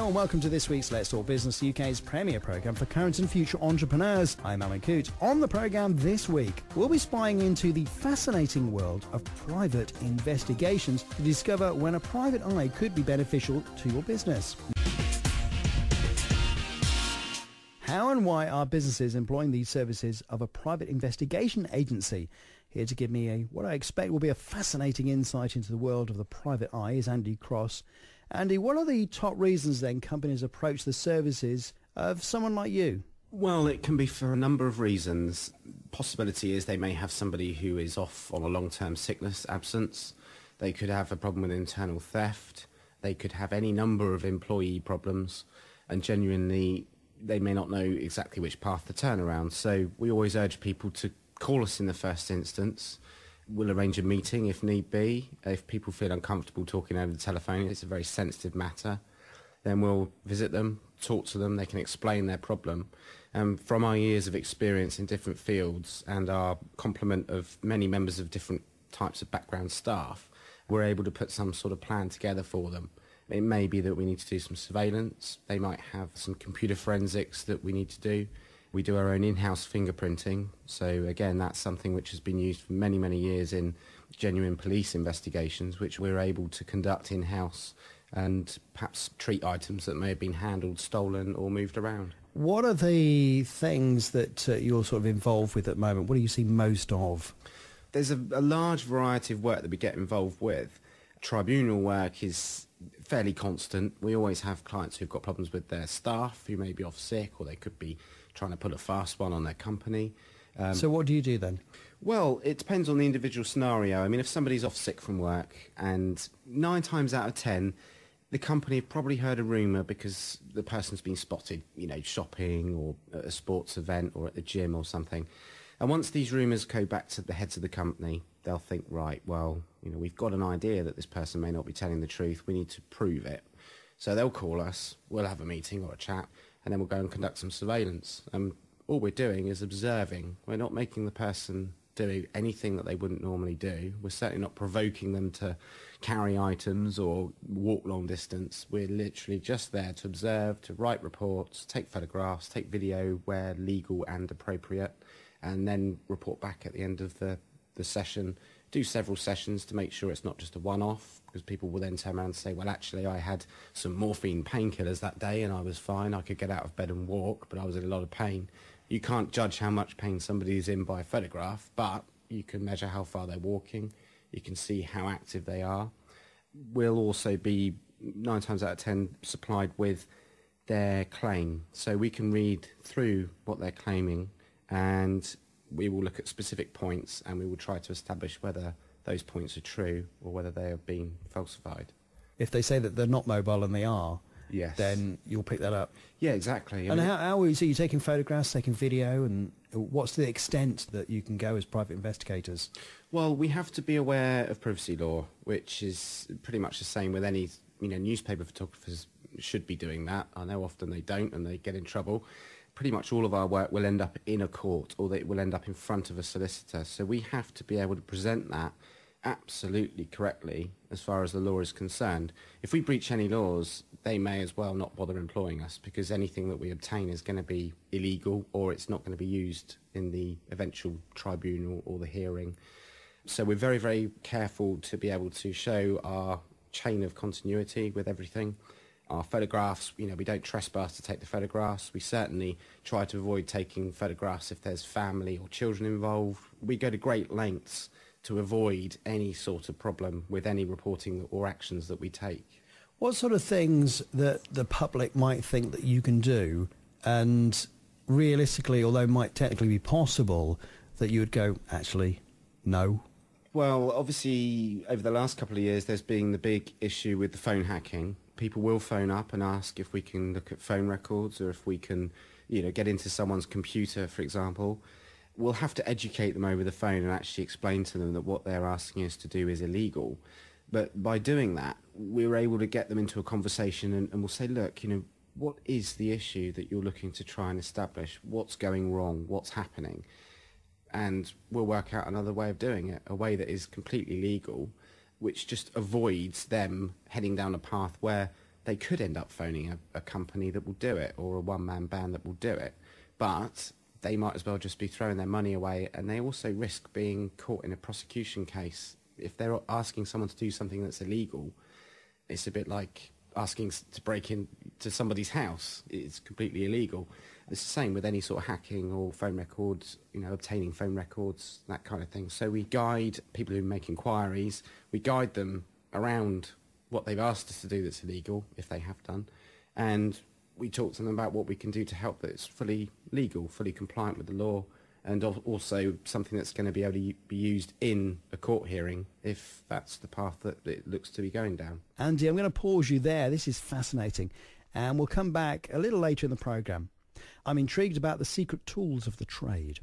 Hello and welcome to this week's Let's Talk Business, UK's premier programme for current and future entrepreneurs. I'm Alan Coote. On the programme this week, we'll be spying into the fascinating world of private investigations to discover when a private eye could be beneficial to your business. How and why are businesses employing these services of a private investigation agency? Here to give me what I expect will be a fascinating insight into the world of the private eye is Andy Cross. Andy, what are the top reasons then companies approach the services of someone like you? Well, it can be for a number of reasons. Possibility is they may have somebody who is off on a long-term sickness absence. They could have a problem with internal theft. They could have any number of employee problems, and genuinely they may not know exactly which path to turn around. So we always urge people to call us in the first instance. We'll arrange a meeting if need be. If people feel uncomfortable talking over the telephone, it's a very sensitive matter, then we'll visit them, talk to them, they can explain their problem. From our years of experience in different fields and our complement of many members of different types of background staff, we're able to put some sort of plan together for them. It may be that we need to do some surveillance. They might have some computer forensics that we need to do. We do our own in-house fingerprinting. So again, that's something which has been used for many, many years in genuine police investigations, which we're able to conduct in-house and perhaps treat items that may have been handled, stolen or moved around. What are the things that you're sort of involved with at the moment? What do you see most of? There's a large variety of work that we get involved with. Tribunal work is fairly constant. We always have clients who've got problems with their staff who may be off sick, or they could be trying to put a fast one on their company. So what do you do then? Well, it depends on the individual scenario. I mean, if somebody's off sick from work, and 9 times out of 10, the company have probably heard a rumour because the person's been spotted, shopping or at a sports event or at the gym or something. And once these rumours go back to the heads of the company, they'll think, right, well, we've got an idea that this person may not be telling the truth. We need to prove it. So they'll call us, we'll have a meeting or a chat, and then we'll go and conduct some surveillance. All we're doing is observing. We're not making the person do anything that they wouldn't normally do. We're certainly not provoking them to carry items or walk long distance. We're literally just there to observe, to write reports, take photographs, take video where legal and appropriate, and then report back at the end of the session. Do several sessions to make sure it's not just a one-off, because people will then turn around and say, well, actually, I had some morphine painkillers that day and I was fine. I could get out of bed and walk, but I was in a lot of pain. You can't judge how much pain somebody is in by a photograph, but you can measure how far they're walking. You can see how active they are. We'll also be 9 times out of 10 supplied with their claim. So we can read through what they're claiming, and we will look at specific points and we will try to establish whether those points are true or whether they are being falsified. If they say that they're not mobile and they are, yes, then you'll pick that up. Yeah, exactly. And how are you taking photographs, taking video, and what's the extent that you can go as private investigators? Well, we have to be aware of privacy law, which is pretty much the same with any, newspaper photographers should be doing that. I know often they don't and they get in trouble. Pretty much all of our work will end up in a court, or it will end up in front of a solicitor. So we have to be able to present that absolutely correctly as far as the law is concerned. If we breach any laws, they may as well not bother employing us, because anything that we obtain is going to be illegal, or it's not going to be used in the eventual tribunal or the hearing. So we're very, very careful to be able to show our chain of continuity with everything. Our photographs, we don't trespass to take the photographs. We certainly try to avoid taking photographs if there's family or children involved. We go to great lengths to avoid any sort of problem with any reporting or actions that we take. What sort of things that the public might think that you can do, and realistically, although it might technically be possible, that you would go, actually, no? Well, obviously, over the last couple of years, there's been the big issue with the phone hacking. People will phone up and ask if we can look at phone records, or if we can, get into someone's computer, for example. We'll have to educate them over the phone and actually explain to them that what they're asking us to do is illegal. But by doing that, we're able to get them into a conversation, and we'll say, look, what is the issue that you're looking to try and establish? What's going wrong? What's happening? And we'll work out another way of doing it, a way that is completely legal, which just avoids them heading down a path where they could end up phoning a company that will do it, or a one-man band that will do it. But they might as well just be throwing their money away, and they also risk being caught in a prosecution case. If they're asking someone to do something that's illegal, it's a bit like asking to break into somebody's house. It's completely illegal. It's the same with any sort of hacking or phone records, obtaining phone records, that kind of thing. So we guide people who make inquiries, we guide them around what they've asked us to do that's illegal, if they have done, and we talk to them about what we can do to help that it's fully legal, fully compliant with the law, and also something that's going to be able to be used in a court hearing if that's the path that it looks to be going down. Andy, I'm going to pause you there. This is fascinating, and we'll come back a little later in the programme. I'm intrigued about the secret tools of the trade.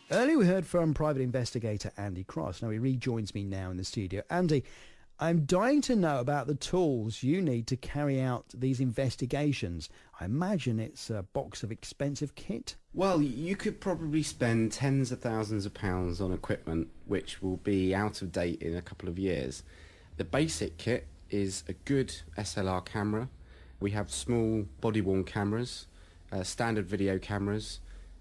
Earlier we heard from private investigator Andy Cross. Now he rejoins me now in the studio. Andy, I'm dying to know about the tools you need to carry out these investigations. I imagine it's a box of expensive kit. Well, you could probably spend tens of thousands of pounds on equipment which will be out of date in a couple of years. The basic kit is a good SLR camera. We have small body-worn cameras, standard video cameras,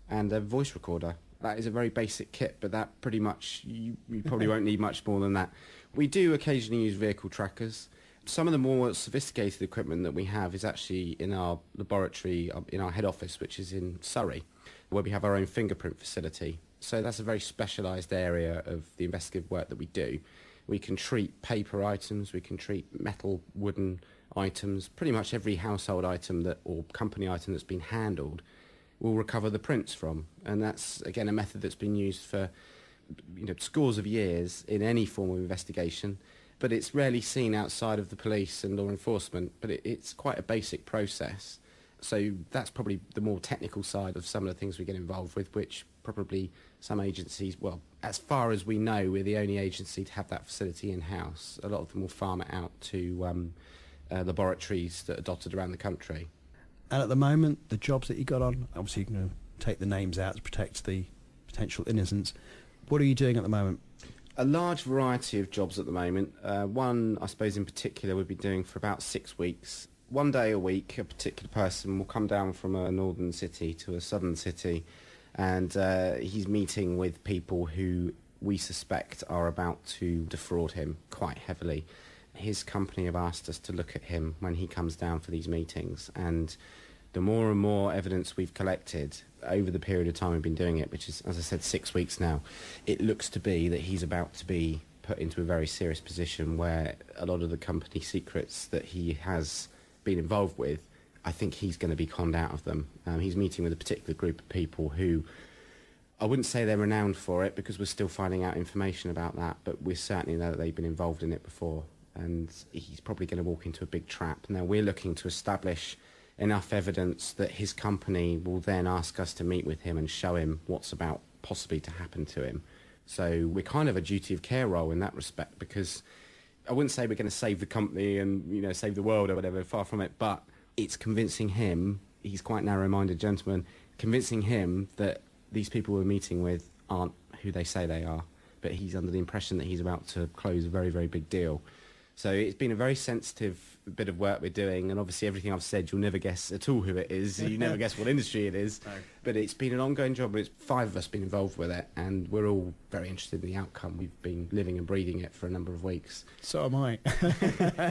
and a voice recorder. That is a very basic kit, but that pretty much, you probably won't need much more than that. We do occasionally use vehicle trackers. Some of the more sophisticated equipment that we have is actually in our laboratory, in our head office, which is in Surrey, where we have our own fingerprint facility. So that's a very specialised area of the investigative work that we do. We can treat paper items, we can treat metal, wooden items, pretty much every household item or company item that's been handled we'll recover the prints from. And that's, again, a method that's been used for scores of years in any form of investigation, but it's rarely seen outside of the police and law enforcement, but it's quite a basic process. So that's probably the more technical side of some of the things we get involved with, which probably some agencies, well, as far as we know, we're the only agency to have that facility in-house. A lot of them will farm it out to laboratories that are dotted around the country. And at the moment, the jobs that you got on, obviously you're going to take the names out to protect the potential innocents. What are you doing at the moment? A large variety of jobs at the moment. One, I suppose in particular, we've been doing for about 6 weeks. One day a week, a particular person will come down from a northern city to a southern city, and he's meeting with people who we suspect are about to defraud him quite heavily. His company have asked us to look at him when he comes down for these meetings, and the more and more evidence we've collected over the period of time we've been doing it, which is, as I said, 6 weeks now, it looks to be that he's about to be put into a very serious position where a lot of the company secrets that he has been involved with, I think he's going to be conned out of them. He's meeting with a particular group of people who, I wouldn't say they're renowned for it because we're still finding out information about that, but we certainly know that they've been involved in it before, and he's probably going to walk into a big trap. Now we're looking to establish enough evidence that his company will then ask us to meet with him and show him what's about possibly to happen to him. So we're kind of a duty of care role in that respect, because I wouldn't say we're going to save the company and save the world or whatever, far from it, but it's convincing him, he's quite a narrow-minded gentleman, convincing him that these people we're meeting with aren't who they say they are, but he's under the impression that he's about to close a very, very big deal. So it's been a very sensitive bit of work we're doing, and obviously everything I've said, you'll never guess at all who it is. You never guess what industry it is. No. But it's been an ongoing job, and it's 5 of us been involved with it, and we're all very interested in the outcome. We've been living and breathing it for a number of weeks. So am I.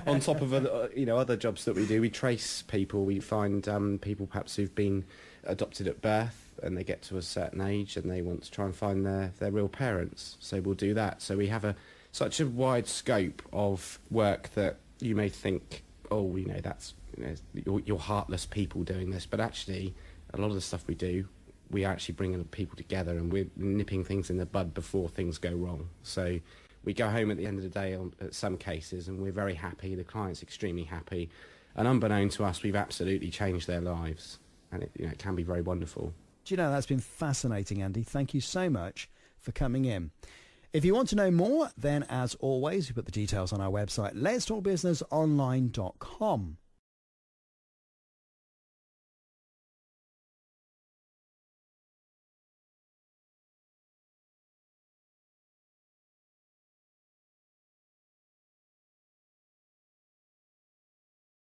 On top of other jobs that we do, we trace people. We find people perhaps who've been adopted at birth, and they get to a certain age, and they want to try and find their real parents. So we'll do that. So we have such a wide scope of work that you may think, that's you're heartless people doing this, but actually a lot of the stuff we do, we are actually bringing people together, and we're nipping things in the bud before things go wrong. So we go home at the end of the day at some cases, and we're very happy, the client's extremely happy, and unbeknown to us, we've absolutely changed their lives, and it can be very wonderful. Do you know, that's been fascinating, Andy. Thank you so much for coming in. If you want to know more, then as always, we put the details on our website, letstalkbusinessonline.com.